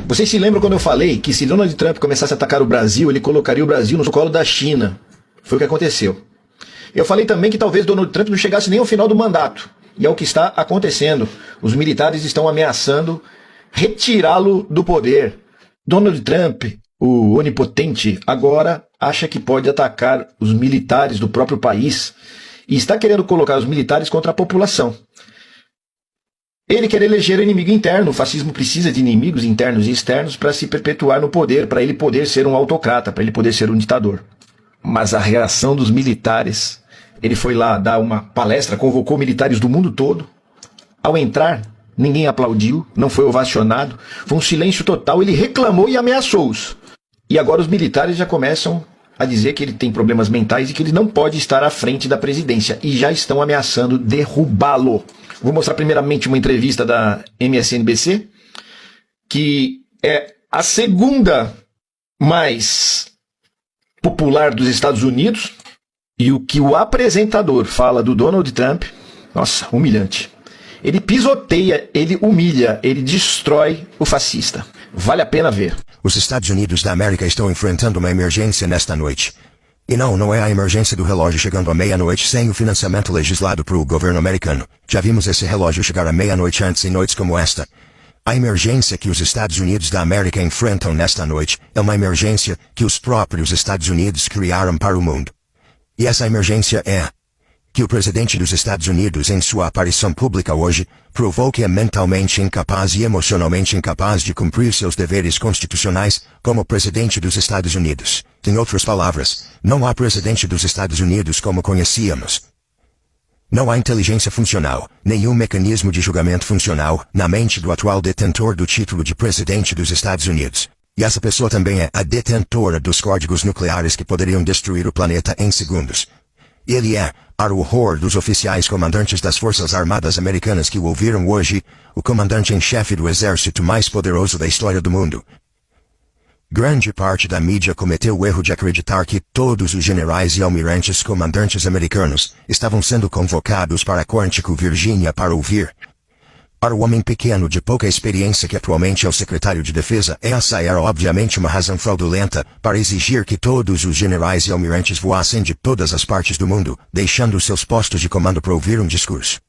Vocês se lembram quando eu falei que se Donald Trump começasse a atacar o Brasil, ele colocaria o Brasil no colo da China? Foi o que aconteceu. Eu falei também que talvez Donald Trump não chegasse nem ao final do mandato. E é o que está acontecendo. Os militares estão ameaçando retirá-lo do poder. Donald Trump, o onipotente, agora acha que pode atacar os militares do próprio país e está querendo colocar os militares contra a população. Ele quer eleger o inimigo interno. O fascismo precisa de inimigos internos e externos para se perpetuar no poder, para ele poder ser um autocrata, para ele poder ser um ditador. Mas a reação dos militares, ele foi lá dar uma palestra, convocou militares do mundo todo. Ao entrar, ninguém aplaudiu, não foi ovacionado, foi um silêncio total, ele reclamou e ameaçou-os. E agora os militares já começam a dizer que ele tem problemas mentais e que ele não pode estar à frente da presidência, e já estão ameaçando derrubá-lo. Vou mostrar primeiramente uma entrevista da MSNBC, que é a segunda mais popular dos Estados Unidos, e o que o apresentador fala do Donald Trump, nossa, humilhante. Ele pisoteia, ele humilha, ele destrói o fascista. Vale a pena ver. Os Estados Unidos da América estão enfrentando uma emergência nesta noite. E não é a emergência do relógio chegando à meia-noite sem o financiamento legislado pelo governo americano. Já vimos esse relógio chegar à meia-noite antes em noites como esta. A emergência que os Estados Unidos da América enfrentam nesta noite é uma emergência que os próprios Estados Unidos criaram para o mundo. E essa emergência é que o presidente dos Estados Unidos, em sua aparição pública hoje, provou que é mentalmente incapaz e emocionalmente incapaz de cumprir seus deveres constitucionais como presidente dos Estados Unidos. Em outras palavras, não há presidente dos Estados Unidos como conhecíamos. Não há inteligência funcional, nenhum mecanismo de julgamento funcional na mente do atual detentor do título de presidente dos Estados Unidos. E essa pessoa também é a detentora dos códigos nucleares que poderiam destruir o planeta em segundos. Ele é, para o horror dos oficiais comandantes das Forças Armadas Americanas que o ouviram hoje, o comandante em chefe do exército mais poderoso da história do mundo. Grande parte da mídia cometeu o erro de acreditar que todos os generais e almirantes comandantes americanos estavam sendo convocados para Quantico, Virgínia, para ouvir. Para o homem pequeno de pouca experiência que atualmente é o secretário de defesa, essa era obviamente uma razão fraudulenta para exigir que todos os generais e almirantes voassem de todas as partes do mundo, deixando seus postos de comando para ouvir um discurso.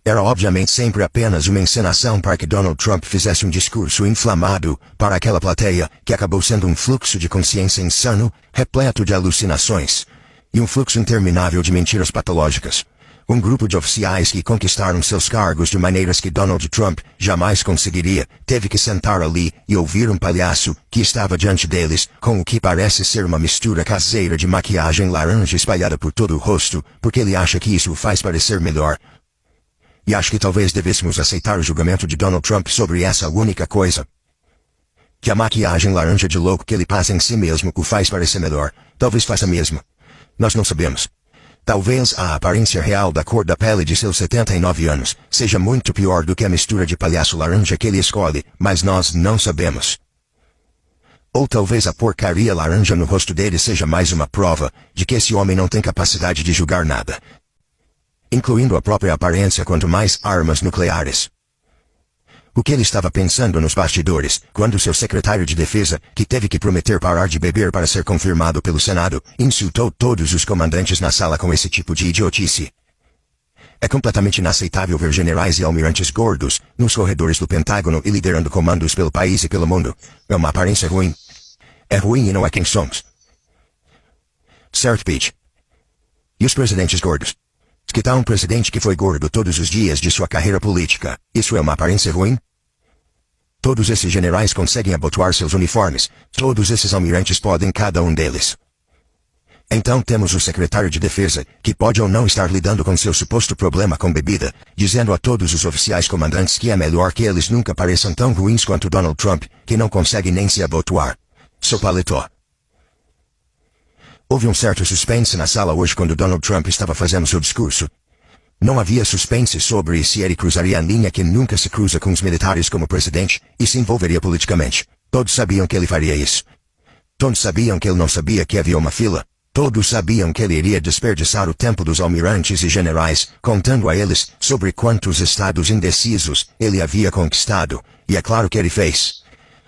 Era obviamente sempre apenas uma encenação para que Donald Trump fizesse um discurso inflamado para aquela plateia, que acabou sendo um fluxo de consciência insano, repleto de alucinações, e um fluxo interminável de mentiras patológicas. Um grupo de oficiais que conquistaram seus cargos de maneiras que Donald Trump jamais conseguiria, teve que sentar ali e ouvir um palhaço que estava diante deles, com o que parece ser uma mistura caseira de maquiagem laranja espalhada por todo o rosto, porque ele acha que isso o faz parecer melhor. E acho que talvez devêssemos aceitar o julgamento de Donald Trump sobre essa única coisa. Que a maquiagem laranja de louco que ele passa em si mesmo o faz parecer melhor. Talvez faça mesmo. Nós não sabemos. Talvez a aparência real da cor da pele de seus 79 anos seja muito pior do que a mistura de palhaço laranja que ele escolhe, mas nós não sabemos. Ou talvez a porcaria laranja no rosto dele seja mais uma prova de que esse homem não tem capacidade de julgar nada, incluindo a própria aparência, quanto mais armas nucleares. O que ele estava pensando nos bastidores, quando seu secretário de defesa, que teve que prometer parar de beber para ser confirmado pelo Senado, insultou todos os comandantes na sala com esse tipo de idiotice. É completamente inaceitável ver generais e almirantes gordos, nos corredores do Pentágono e liderando comandos pelo país e pelo mundo. É uma aparência ruim. É ruim e não é quem somos. Certo, Pete? E os presidentes gordos? Que tal um presidente que foi gordo todos os dias de sua carreira política? Isso é uma aparência ruim? Todos esses generais conseguem abotoar seus uniformes. Todos esses almirantes podem, cada um deles. Então temos o secretário de defesa, que pode ou não estar lidando com seu suposto problema com bebida, dizendo a todos os oficiais comandantes que é melhor que eles nunca pareçam tão ruins quanto Donald Trump, que não consegue nem se abotoar. Seu paletó. Houve um certo suspense na sala hoje quando Donald Trump estava fazendo seu discurso. Não havia suspense sobre se ele cruzaria a linha que nunca se cruza com os militares como presidente, e se envolveria politicamente. Todos sabiam que ele faria isso. Todos sabiam que ele não sabia que havia uma fila. Todos sabiam que ele iria desperdiçar o tempo dos almirantes e generais, contando a eles sobre quantos estados indecisos ele havia conquistado, e é claro que ele fez.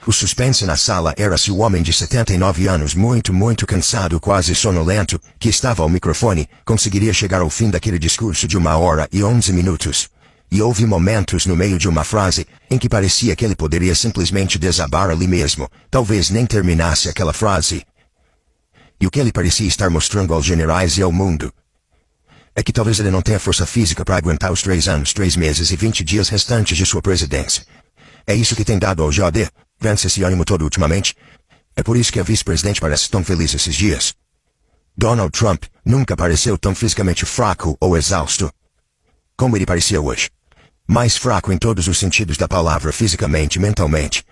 O suspense na sala era se o homem de 79 anos, muito cansado, quase sonolento, que estava ao microfone, conseguiria chegar ao fim daquele discurso de 1h11. E houve momentos no meio de uma frase, em que parecia que ele poderia simplesmente desabar ali mesmo, talvez nem terminasse aquela frase. E o que ele parecia estar mostrando aos generais e ao mundo é que talvez ele não tenha força física para aguentar os 3 anos, 3 meses e 20 dias restantes de sua presidência. É isso que tem dado ao JD, vence esse ânimo todo ultimamente. É por isso que a vice-presidente parece tão feliz esses dias. Donald Trump nunca pareceu tão fisicamente fraco ou exausto como ele parecia hoje. Mais fraco em todos os sentidos da palavra, fisicamente e mentalmente.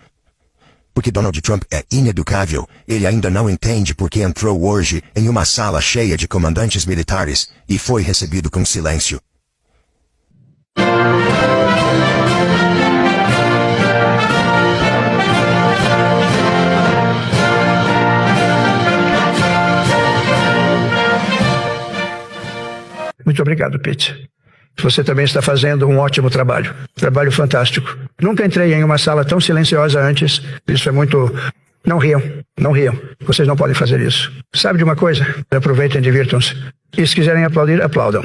Porque Donald Trump é ineducável, ele ainda não entende porque entrou hoje em uma sala cheia de comandantes militares e foi recebido com silêncio. Muito obrigado, Pete. Você também está fazendo um ótimo trabalho. Trabalho fantástico. Nunca entrei em uma sala tão silenciosa antes. Isso é muito... Não riam. Vocês não podem fazer isso. Sabe de uma coisa? Aproveitem e divirtam-se. E se quiserem aplaudir, aplaudam.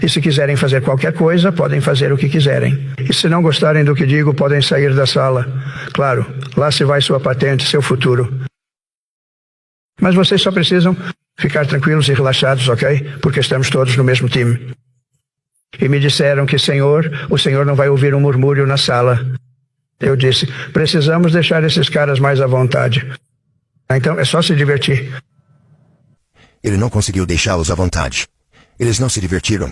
E se quiserem fazer qualquer coisa, podem fazer o que quiserem. E se não gostarem do que digo, podem sair da sala. Claro, lá se vai sua patente, seu futuro. Mas vocês só precisam ficar tranquilos e relaxados, ok? Porque estamos todos no mesmo time. E me disseram que, o Senhor não vai ouvir um murmúrio na sala. Eu disse, precisamos deixar esses caras mais à vontade. Então é só se divertir. Ele não conseguiu deixá-los à vontade. Eles não se divertiram.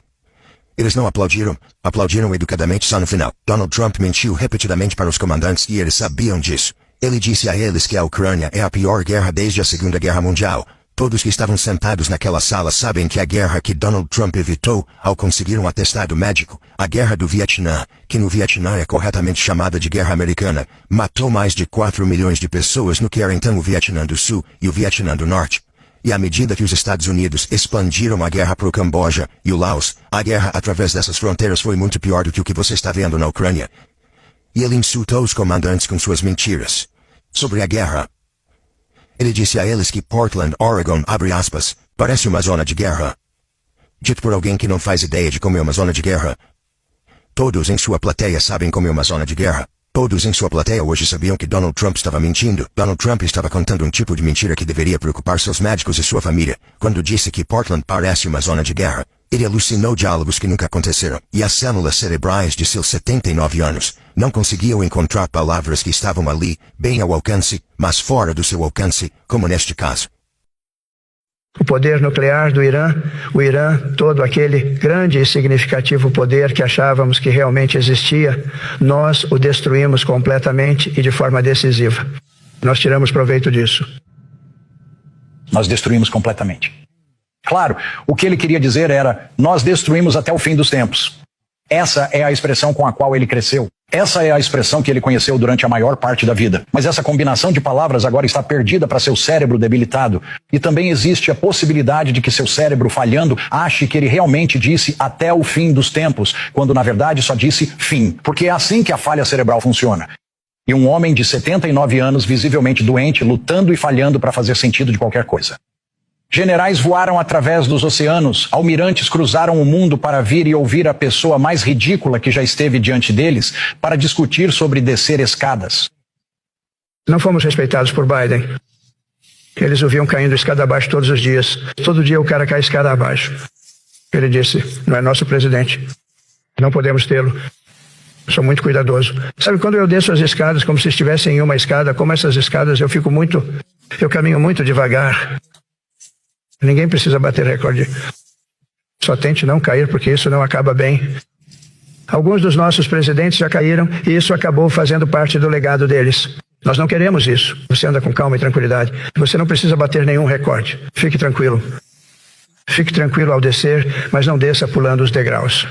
Eles não aplaudiram. Aplaudiram educadamente só no final. Donald Trump mentiu repetidamente para os comandantes e eles sabiam disso. Ele disse a eles que a Ucrânia é a pior guerra desde a Segunda Guerra Mundial. Todos que estavam sentados naquela sala sabem que a guerra que Donald Trump evitou ao conseguir um atestado médico, a guerra do Vietnã, que no Vietnã é corretamente chamada de Guerra Americana, matou mais de 4 milhões de pessoas no que era então o Vietnã do Sul e o Vietnã do Norte. E à medida que os Estados Unidos expandiram a guerra para o Camboja e o Laos, a guerra através dessas fronteiras foi muito pior do que o que você está vendo na Ucrânia. E ele insultou os comandantes com suas mentiras sobre a guerra. Ele disse a eles que Portland, Oregon, abre aspas, parece uma zona de guerra. Dito por alguém que não faz ideia de como é uma zona de guerra. Todos em sua plateia sabem como é uma zona de guerra. Todos em sua plateia hoje sabiam que Donald Trump estava mentindo. Donald Trump estava contando um tipo de mentira que deveria preocupar seus médicos e sua família. Quando disse que Portland parece uma zona de guerra, ele alucinou diálogos que nunca aconteceram. E as células cerebrais de seus 79 anos não conseguiam encontrar palavras que estavam ali, bem ao alcance, mas fora do seu alcance, como neste caso. O poder nuclear do Irã, o Irã, todo aquele grande e significativo poder que achávamos que realmente existia, nós o destruímos completamente e de forma decisiva. Nós tiramos proveito disso. Nós destruímos completamente. Claro, o que ele queria dizer era, nós destruímos até o fim dos tempos. Essa é a expressão com a qual ele cresceu. Essa é a expressão que ele conheceu durante a maior parte da vida. Mas essa combinação de palavras agora está perdida para seu cérebro debilitado. E também existe a possibilidade de que seu cérebro falhando ache que ele realmente disse até o fim dos tempos, quando na verdade só disse fim. Porque é assim que a falha cerebral funciona. E um homem de 79 anos, visivelmente doente, lutando e falhando para fazer sentido de qualquer coisa. Generais voaram através dos oceanos, almirantes cruzaram o mundo para vir e ouvir a pessoa mais ridícula que já esteve diante deles para discutir sobre descer escadas. Não fomos respeitados por Biden. Eles o viam caindo escada abaixo todos os dias. Todo dia o cara cai escada abaixo. Ele disse, não é nosso presidente. Não podemos tê-lo. Sou muito cuidadoso. Sabe, quando eu desço as escadas como se estivesse em uma escada, como essas escadas, eu caminho muito devagar. Ninguém precisa bater recorde. Só tente não cair, porque isso não acaba bem. Alguns dos nossos presidentes já caíram e isso acabou fazendo parte do legado deles. Nós não queremos isso. Você anda com calma e tranquilidade. Você não precisa bater nenhum recorde. Fique tranquilo. Fique tranquilo ao descer, mas não desça pulando os degraus.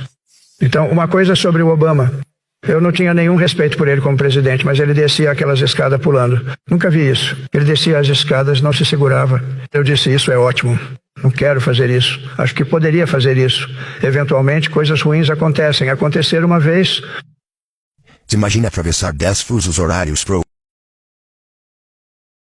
Então, uma coisa sobre o Obama. Eu não tinha nenhum respeito por ele como presidente, mas ele descia aquelas escadas pulando. Nunca vi isso. Ele descia as escadas, não se segurava. Eu disse, isso é ótimo. Não quero fazer isso. Acho que poderia fazer isso. Eventualmente, coisas ruins acontecem. Aconteceram uma vez. Imagine atravessar 10 fusos horários pro